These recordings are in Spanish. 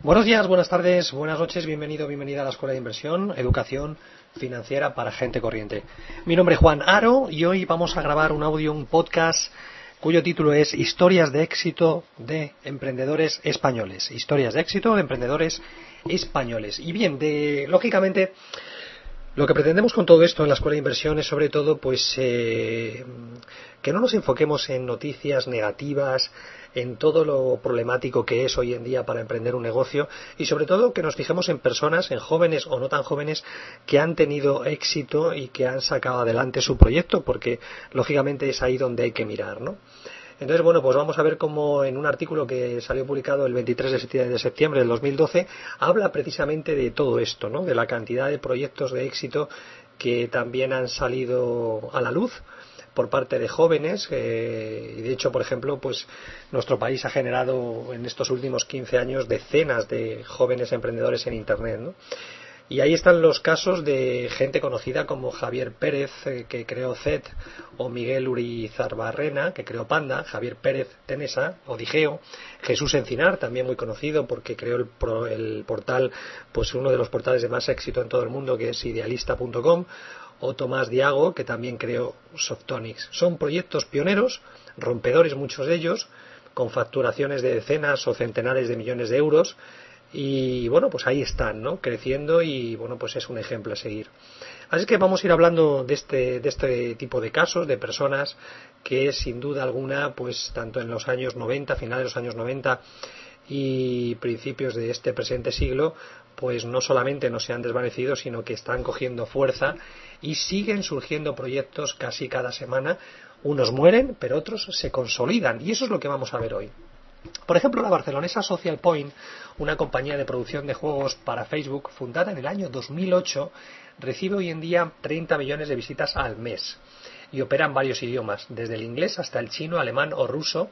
Buenos días, buenas tardes, buenas noches, bienvenido, bienvenida a la Escuela de Inversión, Educación Financiera para Gente Corriente. Mi nombre es Juan Aro y hoy vamos a grabar un audio, un podcast cuyo título es Historias de éxito de emprendedores españoles. Historias de éxito de emprendedores españoles. Y bien, lógicamente, lo que pretendemos con todo esto en la Escuela de Inversión es sobre todo que no nos enfoquemos en noticias negativas, en todo lo problemático que es hoy en día para emprender un negocio y sobre todo que nos fijemos en personas, en jóvenes o no tan jóvenes que han tenido éxito y que han sacado adelante su proyecto, porque lógicamente es ahí donde hay que mirar, ¿no? Entonces, bueno, pues vamos a ver cómo en un artículo que salió publicado el 23 de septiembre del 2012 habla precisamente de todo esto, ¿no? De la cantidad de proyectos de éxito que también han salido a la luz por parte de jóvenes y de hecho, por ejemplo, pues nuestro país ha generado en estos últimos 15 años decenas de jóvenes emprendedores en Internet, ¿no? Y ahí están los casos de gente conocida como Javier Pérez, que creó ZET, o Miguel Urizarbarrena, que creó Panda, Javier Pérez Tenesa, o Digeo, Jesús Encinar, también muy conocido porque creó el portal, pues uno de los portales de más éxito en todo el mundo, que es idealista.com, o Tomás Diago, que también creó Softonics. Son proyectos pioneros, rompedores muchos de ellos, con facturaciones de decenas o centenares de millones de euros, y bueno, pues ahí están, ¿no? Creciendo y bueno, pues es un ejemplo a seguir. Así que vamos a ir hablando de este tipo de casos, de personas que sin duda alguna, pues tanto en los años 90, finales de los años 90 y principios de este presente siglo, pues no solamente no se han desvanecido, sino que están cogiendo fuerza y siguen surgiendo proyectos casi cada semana. Unos mueren, pero otros se consolidan, y eso es lo que vamos a ver hoy. Por ejemplo, la barcelonesa Social Point, una compañía de producción de juegos para Facebook, fundada en el año 2008, recibe hoy en día 30 millones de visitas al mes y opera en varios idiomas, desde el inglés hasta el chino, alemán o ruso,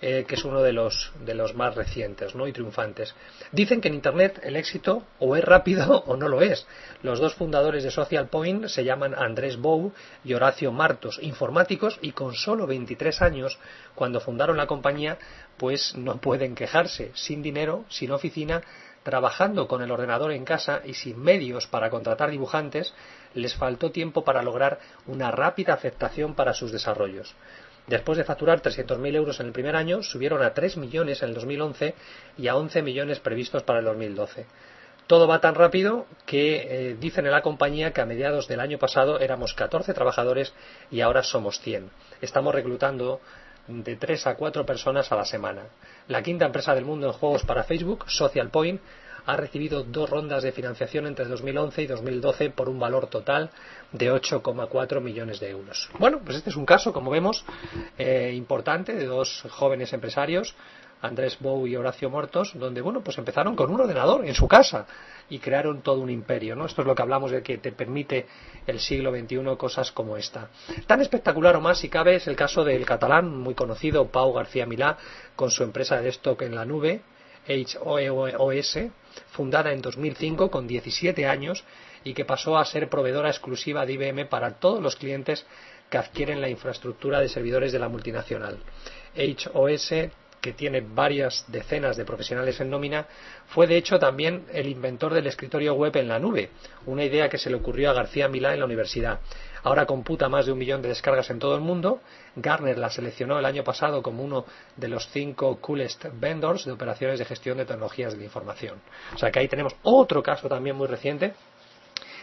que es uno de los más recientes, ¿no? Y triunfantes. Dicen que en Internet el éxito o es rápido o no lo es. Los dos fundadores de Social Point se llaman Andrés Bou y Horacio Martos, informáticos, y con solo 23 años, cuando fundaron la compañía, pues no pueden quejarse, sin dinero, sin oficina, trabajando con el ordenador en casa y sin medios para contratar dibujantes. Les faltó tiempo para lograr una rápida aceptación para sus desarrollos. Después de facturar 300.000 euros en el primer año, subieron a 3 millones en el 2011 y a 11 millones previstos para el 2012. Todo va tan rápido que dicen en la compañía que a mediados del año pasado éramos 14 trabajadores y ahora somos 100. Estamos reclutando de 3 a 4 personas a la semana. La quinta empresa del mundo en juegos para Facebook, Social Point, ha recibido 2 rondas de financiación entre 2011 y 2012 por un valor total de 8,4 millones de euros. Bueno, pues este es un caso, como vemos, importante de 2 jóvenes empresarios, Andrés Bou y Horacio Martos, donde bueno, pues empezaron con un ordenador en su casa y crearon todo un imperio, ¿no? Esto es lo que hablamos de que te permite el siglo XXI cosas como esta. Tan espectacular o más, si cabe, es el caso del catalán muy conocido Pau García Milà, con su empresa de stock en la nube, HOOS, fundada en 2005 con 17 años y que pasó a ser proveedora exclusiva de IBM para todos los clientes que adquieren la infraestructura de servidores de la multinacional. HOOS, que tiene varias decenas de profesionales en nómina, fue de hecho también el inventor del escritorio web en la nube, una idea que se le ocurrió a García Milà en la universidad. Ahora computa más de 1 millón de descargas en todo el mundo. Gartner la seleccionó el año pasado como uno de los 5 coolest vendors de operaciones de gestión de tecnologías de la información. O sea que ahí tenemos otro caso también muy reciente.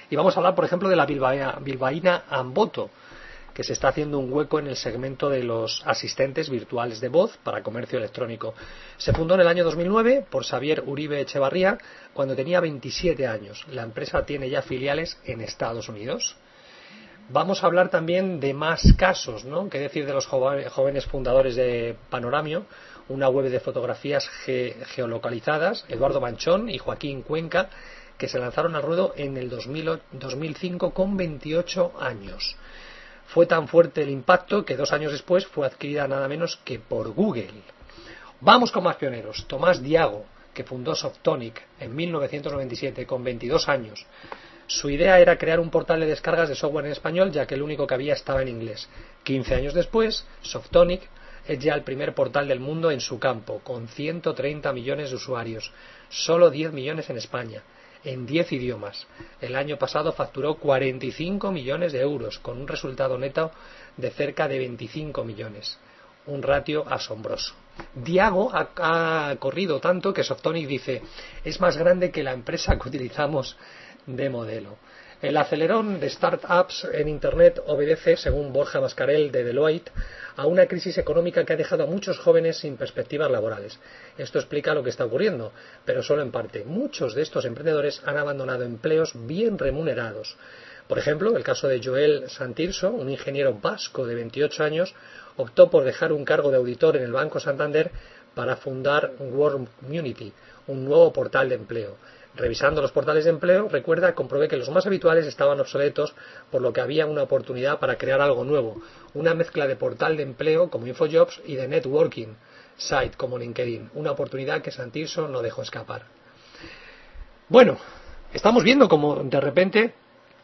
Y vamos a hablar, por ejemplo, de la bilbaína Amboto, que se está haciendo un hueco en el segmento de los asistentes virtuales de voz para comercio electrónico. Se fundó en el año 2009 por Xavier Uribe Echevarría cuando tenía 27 años. La empresa tiene ya filiales en Estados Unidos. Vamos a hablar también de más casos, ¿no? ¿Qué decir de los jóvenes fundadores de Panoramio, una web de fotografías geolocalizadas, Eduardo Manchón y Joaquín Cuenca, que se lanzaron al ruedo en el 2005 con 28 años? Fue tan fuerte el impacto que 2 años después fue adquirida nada menos que por Google. Vamos con más pioneros. Tomás Diago, que fundó Softonic en 1997 con 22 años. Su idea era crear un portal de descargas de software en español, ya que el único que había estaba en inglés. 15 años después, Softonic es ya el primer portal del mundo en su campo, con 130 millones de usuarios, solo 10 millones en España, en 10 idiomas. El año pasado facturó 45 millones de euros, con un resultado neto de cerca de 25 millones. Un ratio asombroso. Diago ha corrido tanto que Softonic dice: es más grande que la empresa que utilizamos de modelo. El acelerón de startups en Internet obedece, según Borja Mascarell de Deloitte, a una crisis económica que ha dejado a muchos jóvenes sin perspectivas laborales. Esto explica lo que está ocurriendo, pero solo en parte. Muchos de estos emprendedores han abandonado empleos bien remunerados. Por ejemplo, el caso de Joel Santirso, un ingeniero vasco de 28 años, optó por dejar un cargo de auditor en el Banco Santander para fundar Workmunity, un nuevo portal de empleo. Revisando los portales de empleo, comprobé que los más habituales estaban obsoletos, por lo que había una oportunidad para crear algo nuevo, una mezcla de portal de empleo como InfoJobs y de networking site como LinkedIn, una oportunidad que Santirso no dejó escapar. Bueno, estamos viendo como de repente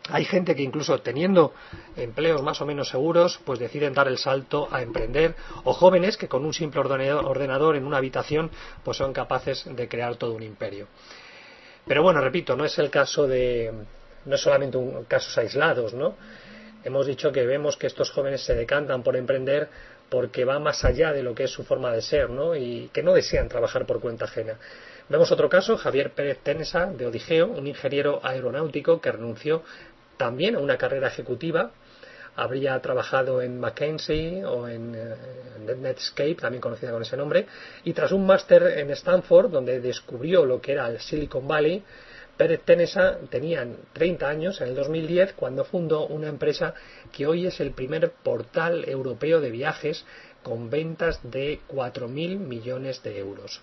hay gente que incluso teniendo empleos más o menos seguros, pues deciden dar el salto a emprender, o jóvenes que con un simple ordenador en una habitación pues son capaces de crear todo un imperio. Pero bueno, repito, no es solamente casos aislados, ¿no? Hemos dicho que vemos que estos jóvenes se decantan por emprender porque va más allá de lo que es su forma de ser, ¿no? Y que no desean trabajar por cuenta ajena. Vemos otro caso, Javier Pérez Tenesa, de Odigeo, un ingeniero aeronáutico que renunció también a una carrera ejecutiva. Habría trabajado en McKinsey o en Netscape, también conocida con ese nombre, y tras un máster en Stanford, donde descubrió lo que era el Silicon Valley, Pérez Tenesa tenía 30 años en el 2010 cuando fundó una empresa que hoy es el primer portal europeo de viajes con ventas de 4.000 millones de euros.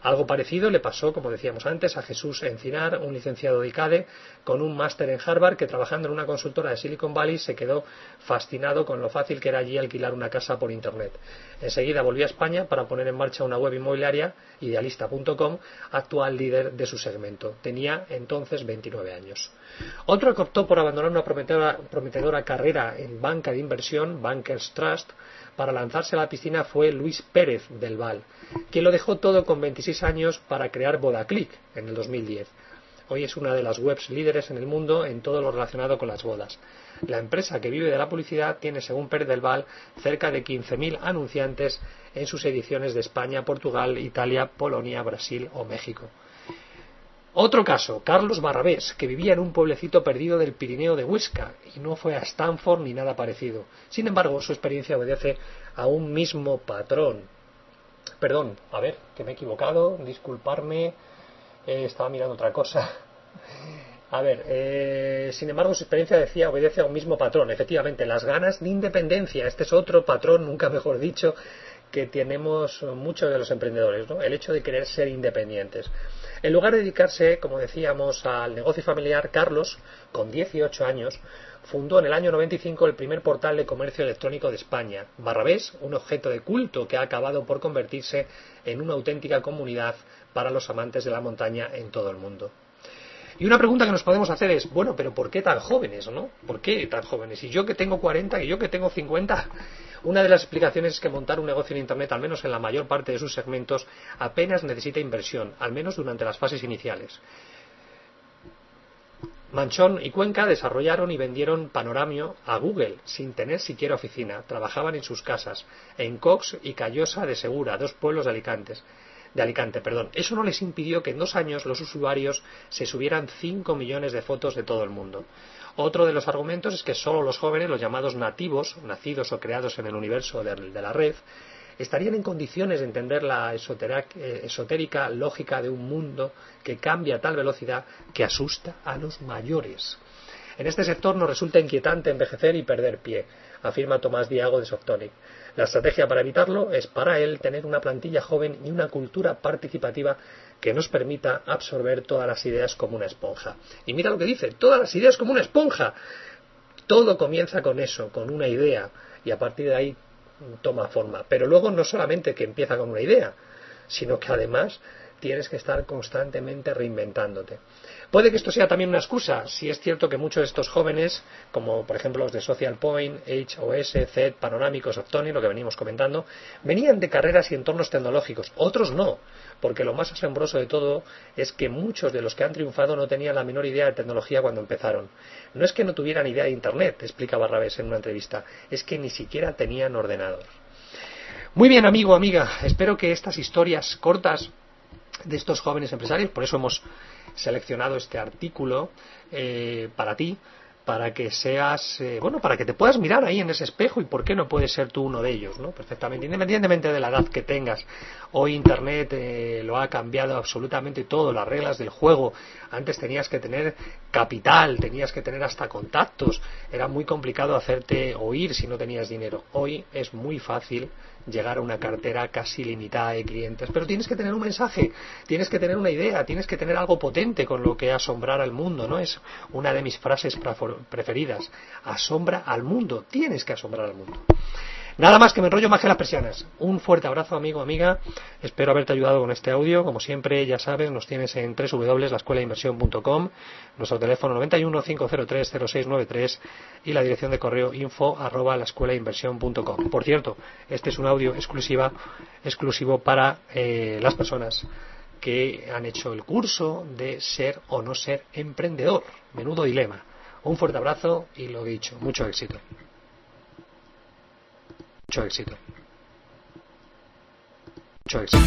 Algo parecido le pasó, como decíamos antes, a Jesús Encinar, un licenciado de ICADE con un máster en Harvard que, trabajando en una consultora de Silicon Valley, se quedó fascinado con lo fácil que era allí alquilar una casa por Internet. Enseguida volvió a España para poner en marcha una web inmobiliaria, idealista.com, actual líder de su segmento. Tenía entonces 29 años. Otro que optó por abandonar una prometedora carrera en banca de inversión, Bankers Trust, para lanzarse a la piscina fue Luis Pérez del Val, quien lo dejó todo con 26 años para crear Vodaclick en el 2010. Hoy es una de las webs líderes en el mundo en todo lo relacionado con las bodas. La empresa, que vive de la publicidad, tiene, según Pérez del Val, cerca de 15.000 anunciantes en sus ediciones de España, Portugal, Italia, Polonia, Brasil o México. Otro caso, Carlos Barrabés, que vivía en un pueblecito perdido del Pirineo de Huesca y no fue a Stanford ni nada parecido. Sin embargo, su experiencia obedece a un mismo patrón. Perdón, a ver, que me he equivocado, disculparme, estaba mirando otra cosa. A ver, sin embargo, su experiencia, decía, obedece a un mismo patrón. Efectivamente, las ganas de independencia. Este es otro patrón, nunca mejor dicho, que tenemos muchos de los emprendedores, ¿no? El hecho de querer ser independientes. En lugar de dedicarse, como decíamos, al negocio familiar, Carlos, con 18 años, fundó en el año 95 el primer portal de comercio electrónico de España, Barrabés, un objeto de culto que ha acabado por convertirse en una auténtica comunidad para los amantes de la montaña en todo el mundo. Y una pregunta que nos podemos hacer es, bueno, pero ¿por qué tan jóvenes, no? ¿Por qué tan jóvenes? Y yo que tengo 40, y yo que tengo 50... Una de las explicaciones es que montar un negocio en Internet, al menos en la mayor parte de sus segmentos, apenas necesita inversión, al menos durante las fases iniciales. Manchón y Cuenca desarrollaron y vendieron Panoramio a Google, sin tener siquiera oficina. Trabajaban en sus casas, en Cox y Callosa de Segura, dos pueblos de Alicante. Eso no les impidió que en 2 años los usuarios se subieran 5 millones de fotos de todo el mundo. Otro de los argumentos es que solo los jóvenes, los llamados nativos, nacidos o creados en el universo de la red, estarían en condiciones de entender la esotérica lógica de un mundo que cambia a tal velocidad que asusta a los mayores. En este sector nos resulta inquietante envejecer y perder pie, afirma Tomás Diago de Softonic. La estrategia para evitarlo es, para él, tener una plantilla joven y una cultura participativa que nos permita absorber todas las ideas como una esponja. Y mira lo que dice, todas las ideas como una esponja. Todo comienza con eso, con una idea, y a partir de ahí toma forma. Pero luego no solamente que empieza con una idea, sino que además tienes que estar constantemente reinventándote. Puede que esto sea también una excusa, si es cierto que muchos de estos jóvenes, como por ejemplo los de Social Point, HOS, Z, Panorámicos, Softonic, lo que venimos comentando, venían de carreras y entornos tecnológicos, otros no, porque lo más asombroso de todo es que muchos de los que han triunfado no tenían la menor idea de tecnología cuando empezaron. No es que no tuvieran idea de Internet, explica Barrabés en una entrevista, es que ni siquiera tenían ordenador. Muy bien, amigo, amiga, espero que estas historias cortas de estos jóvenes empresarios, por eso hemos seleccionado este artículo para ti, para que seas, para que te puedas mirar ahí en ese espejo y por qué no puedes ser tú uno de ellos, ¿no? Perfectamente, independientemente de la edad que tengas. Hoy Internet lo ha cambiado absolutamente todo, las reglas del juego. Antes tenías que tener capital, tenías que tener hasta contactos, era muy complicado hacerte oír si no tenías dinero. Hoy es muy fácil llegar a una cartera casi limitada de clientes, pero tienes que tener un mensaje, tienes que tener una idea, tienes que tener algo potente con lo que asombrar al mundo, ¿no? Es una de mis frases preferidas, asombra al mundo, tienes que asombrar al mundo. Nada más, que me enrollo más que las persianas. Un fuerte abrazo, amigo, amiga. Espero haberte ayudado con este audio. Como siempre, ya sabes, nos tienes en www.laescuelainversión.com, nuestro teléfono 91 503 0693 y la dirección de correo info@laescuelainversión.com. Por cierto, este es un audio exclusivo para las personas que han hecho el curso de ser o no ser emprendedor. Menudo dilema. Un fuerte abrazo y lo dicho, mucho éxito. Mucho éxito. Mucho éxito.